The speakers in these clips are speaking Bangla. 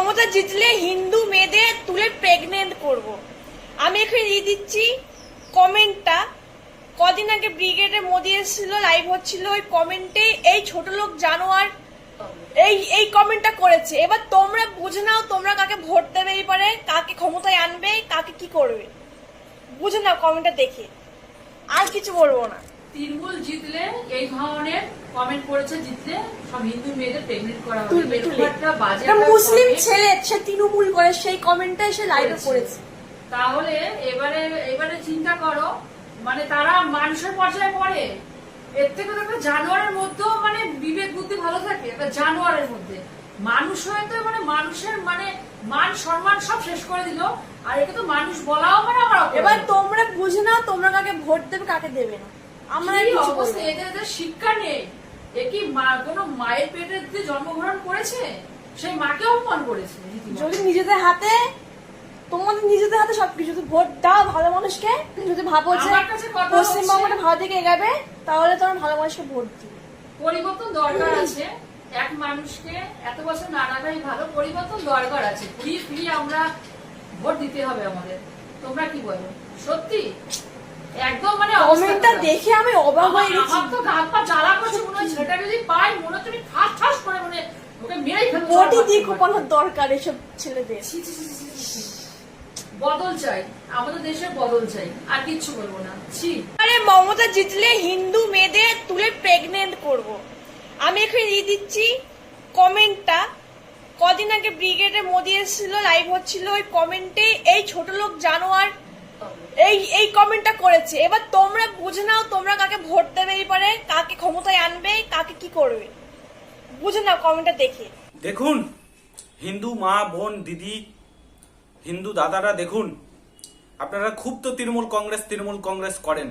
মমতা জিতলে হিন্দু মেয়েদের তুলে প্রেগনেন্ট করব। আমি এখানে দিয়ে দিচ্ছি কমেন্টটা। কদিন আগে ব্রিগেডে মোদি এসেছিল, লাইভ হচ্ছিল, ওই কমেন্টে এই ছোট লোক জানোয়ার এই কমেন্টটা করেছে। এবার তোমরা বুঝে নাও, তোমরা কাকে ভোট দেবে, এবারে কাকে ক্ষমতায় আনবে, কাকে কি করবে, বুঝে নাও কমেন্টটা দেখে। আর কিছু বলবো না। তৃণমূল জিতলে এই ধরনের কমেন্ট করেছে, জিতলে সব হিন্দু মেয়েদের প্রেগনেন্ট করা হবে। মুসলিম ছেলে সে তৃণমূল করে, সেই কমেন্টটা এসে লাইভে করেছে। তাহলে এবারে চিন্তা করো, মানে তারা মানুষের পর্যায়ে পড়ে। এর থেকে তো একটা জানোয়ারের মধ্যেও মানে বিবেক বুদ্ধি ভালো থাকে। একটা জানোয়ারের মধ্যে মানুষ হয়ে তো মানে মানুষের মানে মান সম্মান সব শেষ করে দিল। আর একে তো মানুষ বলাও মানে আমার। এবার তোমরা বুঝে নাও, তোমরা কাকে ভোট দেবে, কাকে দেবে না। আমরা অবস্থা, এদের শিক্ষা নেই। এ কি কোনো মায়ের পেটে যে জন্মগ্রহণ করেছে, সেই মাকে অপমান করেছে। যদি নিজেদের হাতে, তোমাদের নিজেদের হাতে সবকিছু, ভোট দাও ভালো মানুষকে। যদি ভাবো যে পশ্চিমবঙ্গটা ভালো দিকে এগাবে, তাহলে তোমার ভালো মানুষকে ভোট দিবে। পরিবর্তন দরকার আছে। এক মানুষকে এত বছর না রাখাই ভালো। পরিবর্তন দরকার আছে। ফিরিয়ে ফিরিয়ে আমরা ভোট দিতে হবে আমাদের। তোমরা কি বলো? সত্যি একদম মানে কমেন্টটা দেখে আমি অবাক হয়ে গেছি। আমার তো হাত পা জ্বালা করছে। মনে হয় ছেলেটা যদি পাই, মনে হচ্ছে আমি ঠাস ঠাস করে মানে ওকে মেরেই ফেলবো। ভোটই দিয়ে কোপানোর দরকার এসব ছেলেদের। বদল চাই, আমাদের দেশে বদল চাই, আর কিচ্ছু বলবো না। আরে মমতা জিতলে হিন্দু মেয়েদের তুলে প্রেগনেন্ট করব। আমি এখানে দিয়ে দিচ্ছি কমেন্টটা। কদিন আগে ব্রিগেডে মোদি এসেছিল, লাইভ হচ্ছিল, ওই কমেন্টে এই ছোট লোক জানোয়ার এই কমেন্টটা করেছে। এবার তোমরা বুঝে নাও, তোমরা কাকে ভোট দেবে, এবারে কাকে ক্ষমতায় আনবে, কাকে কি করবে, বুঝে নাও কমেন্টটা দেখে। দেখুন হিন্দু মা বোন দিদি, হিন্দু দাদারা, দেখুন আপনারা খুব তো তৃণমূল কংগ্রেস করেন।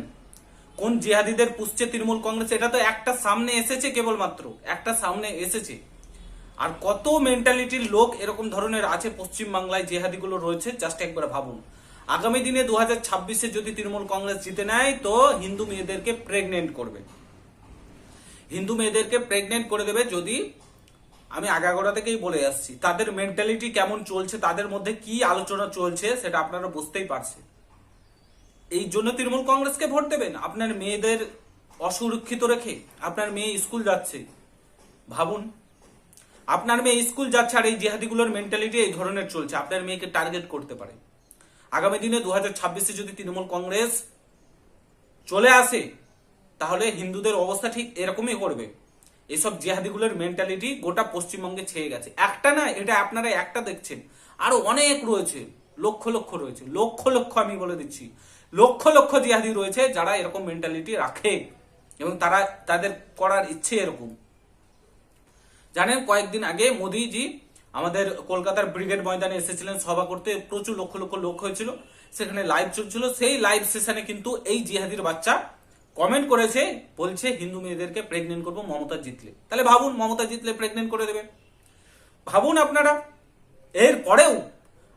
কোন জিহাদিদের পুষছে তৃণমূল কংগ্রেস, এটা তো একটা সামনে এসেছে, কেবলমাত্র একটা সামনে এসেছে। আর কত মেন্টালিটির লোক এরকম ধরনের আছে পশ্চিম বাংলায়, জিহাদিগুলো রয়েছে। জাস্ট একবার ভাবুন, আগামী দিনে 2026-এ যদি তৃণমূল কংগ্রেস জিতে নেয়, তো হিন্দু মেয়েদেরকে প্রেগনেন্ট করবে, হিন্দু মেয়েদেরকে প্রেগনেন্ট করে দেবে। যদি আমি আগাগোড়া থেকেই বলে আসছি, তাদের মেন্টালিটি কেমন চলছে, তাদের মধ্যে কি আলোচনা চলছে, সেটা আপনারা বুঝতেই পারছেন। এই জন্য তৃণমূল কংগ্রেসকে ভোট দেবেন? আপনার মেয়েদের অসুরক্ষিত রেখে আপনার মেয়ে স্কুল যাচ্ছে, ভাবুন আপনার মেয়ে স্কুল যাচ্ছে আর এই জিহাদিগুলোর মেন্টালিটি এই ধরনের চলছে, আপনার মেয়েকে টার্গেট করতে পারে। আগামী দিনে 2026-এ যদি তৃণমূল কংগ্রেস চলে আসে, তাহলে হিন্দুদের অবস্থা ঠিক এরকমই করবে। এসব জিহাদিগুলোর মেন্টালিটি গোটা পশ্চিমবঙ্গে ছেয়ে গেছে। একটা না, এটা আপনারা একটা দেখছেন, আরো অনেক রয়েছে, লক্ষ লক্ষ রয়েছে, লক্ষ লক্ষ, আমি বলে দিচ্ছি লক্ষ লক্ষ জিহাদি রয়েছে যারা এরকম মেন্টালিটি রাখে এবং তাদের করার ইচ্ছে এরকম। জানেন, কয়েকদিন আগে মোদিজি আমাদের কলকাতার ব্রিগেড ময়দানে এসেছিলেন সভা করতে, প্রচুর লক্ষ লক্ষ লোক হয়েছিল, সেখানে লাইভ চলছিল। সেই লাইভ সেশনে কিন্তু এই জিহাদির বাচ্চা কমেন্ট করেছে, বলছে হিন্দু মেয়েদেরকে প্রেগনেন্ট করবো মমতা জিতলে। তাহলে ভাবুন, মমতা জিতলে প্রেগনেন্ট করে দেবে। ভাবুন আপনারা, এর পরেও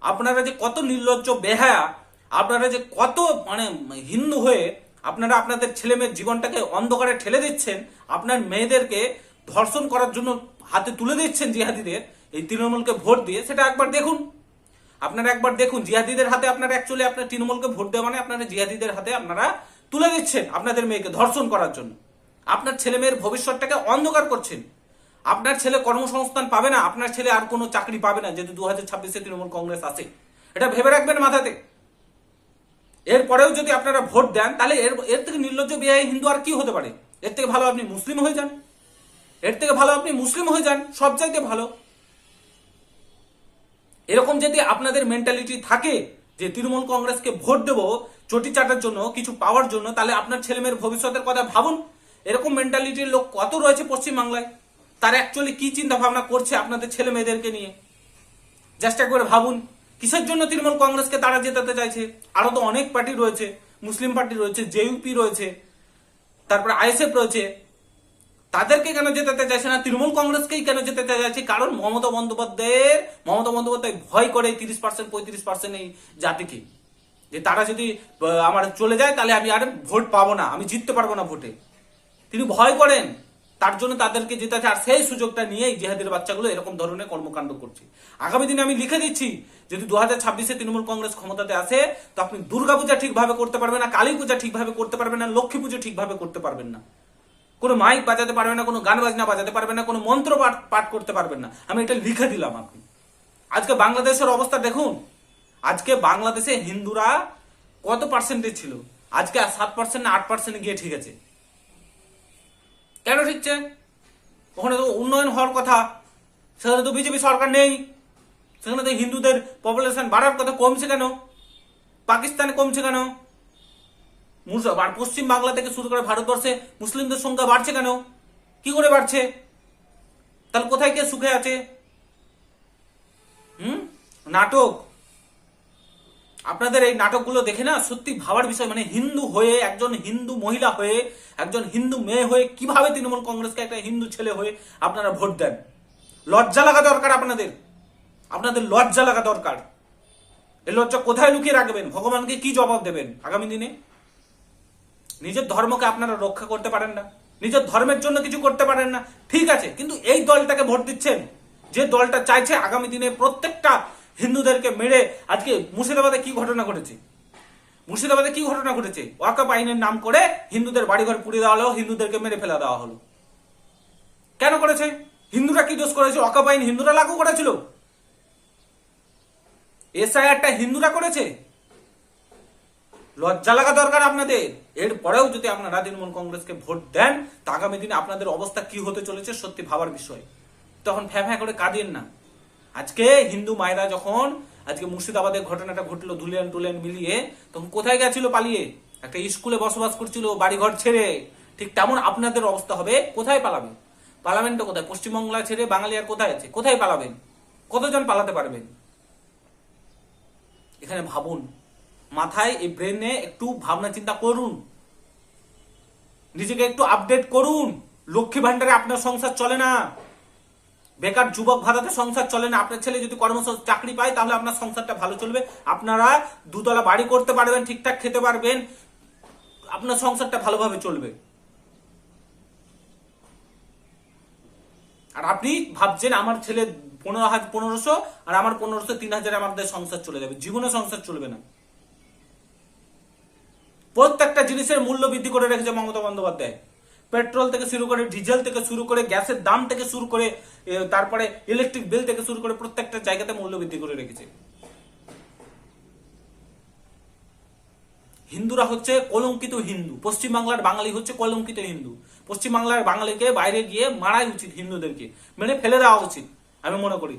আপনারা যে কত নির্লজ্জ বেহায়া, আপনারা যে কত মানে হিন্দু হয়ে আপনারা আপনাদের ছেলে মেয়ের জীবনটাকে অন্ধকারে ঠেলে দিচ্ছেন, আপনার মেয়েদেরকে ধর্ষণ করার জন্য হাতে তুলে দিচ্ছেন জিহাদিদের, এই তৃণমূলকে ভোট দিয়ে। সেটা একবার দেখুন, আপনারা একবার দেখুন। জিহাদিদের হাতে আপনারা অ্যাকচুয়ালি আপনার তৃণমূলকে ভোট দেওয়া মানে আপনারা জিহাদিদের হাতে আপনারা তুলে দিচ্ছেন আপনাদের মেয়েকে ধর্ষণ করার জন্য। আপনার ছেলে মেয়ের ভবিষ্যৎটাকে অন্ধকার করছেন। আপনার ছেলে কর্মসংস্থান পাবে না, আপনার ছেলে আর কোনো চাকরি পাবে না যদি 2026-এ তৃণমূল কংগ্রেস আসে। এটা ভেবে রাখবেন মাথাতে। এরপরেও যদি আপনারা ভোট দেন, তাহলে এর থেকে নির্লজ্জ বেহায়া হিন্দু আর কি হতে পারে? এর থেকে ভালো আপনি মুসলিম হয়ে যান, এর থেকে ভালো আপনি মুসলিম হয়ে যান, সব চাইতে ভালো। এরকম যদি আপনাদের মেন্টালিটি থাকে যে তৃণমূল কংগ্রেসকে ভোট দেবো চটি চাটার জন্য, কিছু পাওয়ার জন্য, তাহলে আপনার ছেলে মেয়ের ভবিষ্যতের কথা ভাবুন। এরকম মেন্টালিটির লোক কত রয়েছে পশ্চিমবাংলায়, তারা অ্যাকচুয়ালি কি চিন্তা ভাবনা করছে আপনাদের ছেলে মেয়েদেরকে নিয়ে। জাস্ট একবার ভাবুন, কিসের জন্য তৃণমূল কংগ্রেসকে তারা জেতাতে চাইছে? আরো তো অনেক পার্টি রয়েছে, মুসলিম পার্টি রয়েছে, জেইউপি রয়েছে, তারপরে আইএসএফ রয়েছে, তাদেরকে কেন জেতাতে চাইছে না, তৃণমূল কংগ্রেসকেই কেন জেতাতে চাইছে? কারণ মমতা বন্দ্যোপাধ্যায় ভয় করে 30% 35% এই জাতিকে, যে তারা যদি আমার চলে যায় তাহলে আমি আর ভোট পাবো না, আমি জিততে পারবো না ভোটে। তিনি ভয় করেন তার জন্য তাদেরকে জিতাচ্ছে, আর সেই সুযোগটা নিয়েই জিহাদির বাচ্চাগুলো এরকম ধরনের কর্মকাণ্ড করছে। আগামী দিনে আমি লিখে দিচ্ছি, যদি 2026-এ তৃণমূল কংগ্রেস ক্ষমতাতে আসে, তো আপনি দুর্গাপূজা ঠিকভাবে করতে পারবেন না, কালী পূজা ঠিকভাবে করতে পারবেন না, লক্ষ্মী পুজো ঠিকভাবে করতে পারবেন না, কোনো মাইক বাজাতে পারবেন না, কোনো গান বাজনা বাজাতে পারবেন না, কোনো মন্ত্র পাঠ করতে পারবেন না। আমি এটা লিখে দিলাম। আপনি আজকে বাংলাদেশের অবস্থা দেখুন, আজকে বাংলাদেশে হিন্দুরা কত পার্সেন্টেজ ছিল, আজকে 7% না 8% গিয়ে ঠিক আছে। কেন ঠিকছে? ওখানে তো উন্নয়ন হওয়ার কথা, সেখানে তো বিজেপি সরকার নেই, সেখানে তো হিন্দুদের পপুলেশন বাড়ার কথা, কমছে কেন? পাকিস্তানে কমছে কেন? আর পশ্চিম বাংলা থেকে শুরু করে ভারতবর্ষে মুসলিমদের সংখ্যা বাড়ছে কেন? কি করে বাড়ছে? তাহলে কোথায় কে সুখে আছে? নাটক। আপনাদের এই নাটকগুলো দেখে না সত্যি ভাবার বিষয়, মানে হিন্দু হয়ে, একজন হিন্দু মহিলা হয়ে, একজন হিন্দু মেয়ে হয়ে কিভাবে তৃণমূল কংগ্রেসকে একটা হিন্দু ছেলে হয়ে আপনারা ভোট দেন? লজ্জা লাগা দরকার আপনাদের, আপনাদের লজ্জা লাগা দরকার। এই লজ্জা কোথায় লুকিয়ে রাখবেন? ভগবানকে কি জবাব দেবেন আগামী দিনে? নিজের ধর্মকে আপনারা রক্ষা করতে পারেন না, নিজের ধর্মের জন্য কিছু করতে পারেন না, ঠিক আছে, কিন্তু এই দলটাকে ভোট দিচ্ছেন, যে দলটা চাইছে আগামী দিনে প্রত্যেকটা হিন্দুদেরকে মেরে। আজকে মুর্শিদাবাদে কি ঘটনা ঘটেছে? মুর্শিদাবাদে কি ঘটনা ঘটেছে? ওয়াকফ আইনের নাম করে হিন্দুদের বাড়িঘর পুড়িয়ে দেওয়া হলো, হিন্দুদেরকে মেরে ফেলা দেওয়া হলো। কেন করেছে? হিন্দুরা কি দোষ করেছে? ওয়াকফ আইন হিন্দুরা লাগু করেছিল, এসআইআরটা হিন্দুরা করেছে। লজ্জা লাগা দরকার আপনাদের। এরপরেও যদি আপনারা তৃণমূল কংগ্রেসকে ভোট দেন, তা আগামী দিনে আপনাদের অবস্থা কি হতে চলেছে সত্যি ভাবার বিষয়। তখন ফ্যাঁ ফ্যাঁ করে কাঁদেন না। আজকে হিন্দু মায়েরা যখন আজকে মুর্শিদাবাদের ঘটনাটা ঘটলো, ধুলেন টুলেন মিলিয়ে, তখন কোথায় গেছিল? পালিয়ে একটা স্কুলে বসবাস করছিল বাড়িঘর ছেড়ে। ঠিক তেমন আপনাদের অবস্থা হবে। কোথায় পালাবেন? পালাবেনটা কোথায়? পশ্চিমবাংলা ছেড়ে বাঙালি আর কোথায় আছে? কোথায় পালাবেন? কতজন পালাতে পারবেন? এখানে ভাবুন, মাথায় এই ব্রেনে একটু ভাবনা চিন্তা করুন, নিজেকে একটু আপডেট করুন। লক্ষ্মী ভান্ডারে আপনার সংসার চলে না, বেকার যুবক ভাতাতে সংসার চলে না। আপনার ছেলে যদি চাকরি পায় তাহলে আপনার সংসারটা ভালো চলবে, আপনারা দুতলা বাড়ি করতে পারবেন, ঠিকঠাক খেতে পারবেন, আপনার সংসারটা ভালোভাবে চলবে। আর আপনি ভাবছেন আমার ছেলে 1500 আর আমার 1500, 3000 আমাদের সংসার চলে যাবে। জীবনে সংসার চলবে না। প্রত্যেকটা জিনিসের মূল্য বৃদ্ধি করে রেখেছে মমতা বন্দ্যোপাধ্যায়। পেট্রোল থেকে শুরু করে, ডিজেল থেকে শুরু করে, গ্যাসের দাম থেকে শুরু করে, তারপরে ইলেকট্রিক বিল থেকে শুরু করে প্রত্যেকটা জায়গাতে মূল্য বৃদ্ধি করে রেখেছে। হিন্দুরা হচ্ছে কলঙ্কিত হিন্দু, পশ্চিমবাংলার বাঙালি হচ্ছে কলঙ্কিত হিন্দু। পশ্চিমবাংলার বাঙালিকে বাইরে গিয়ে মারাই উচিত, হিন্দুদেরকে মেরে ফেলে দেওয়া উচিত। আমি মনে করি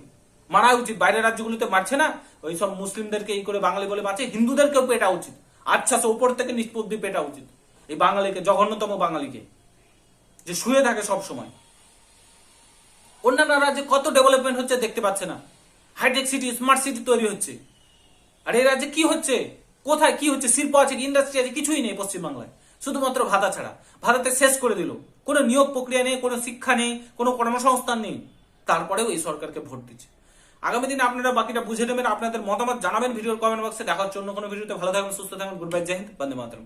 মারা উচিত। বাইরের রাজ্যগুলিতে মারছে না, ওই সব মুসলিমদেরকে এই করে বাঙালি বলে মারছে, হিন্দুদেরকেও পেটা উচিত। আচ্ছা, ওপর থেকে নিষ্পত্তি পেটা উচিত এই বাঙালিকে, জঘন্যতম বাঙালিকে, যে শুয়ে থাকে সব সময়। অন্যান্য রাজ্যে কত ডেভেলপমেন্ট হচ্ছে দেখতে পাচ্ছে না? হাইটেক সিটি, স্মার্ট সিটি তৈরি হচ্ছে। আর এই রাজ্যে কি হচ্ছে? কোথায় কি হচ্ছে? শিল্প আছে, ইন্ডাস্ট্রি আছে, কিছুই নেই পশ্চিমবাংলায়, শুধুমাত্র ভাতা ছাড়া। ভাতাতে শেষ করে দিল, কোনো নিয়োগ প্রক্রিয়া নেই, কোনো শিক্ষা নেই, কোনো কর্মসংস্থান নেই। তারপরেও এই সরকারকে ভোট দিচ্ছে। আগামী দিনে আপনারা বাকিটা বুঝে নেবেন, আপনাদের মতামত জানাবেন ভিডিওর কমেন্ট বক্সে। দেখার জন্য কোনো ভিডিওতে ভালো থাকবেন, সুস্থ থাকবেন। গুড বাই, জয় হিন্দ, বন্দে মাতরম।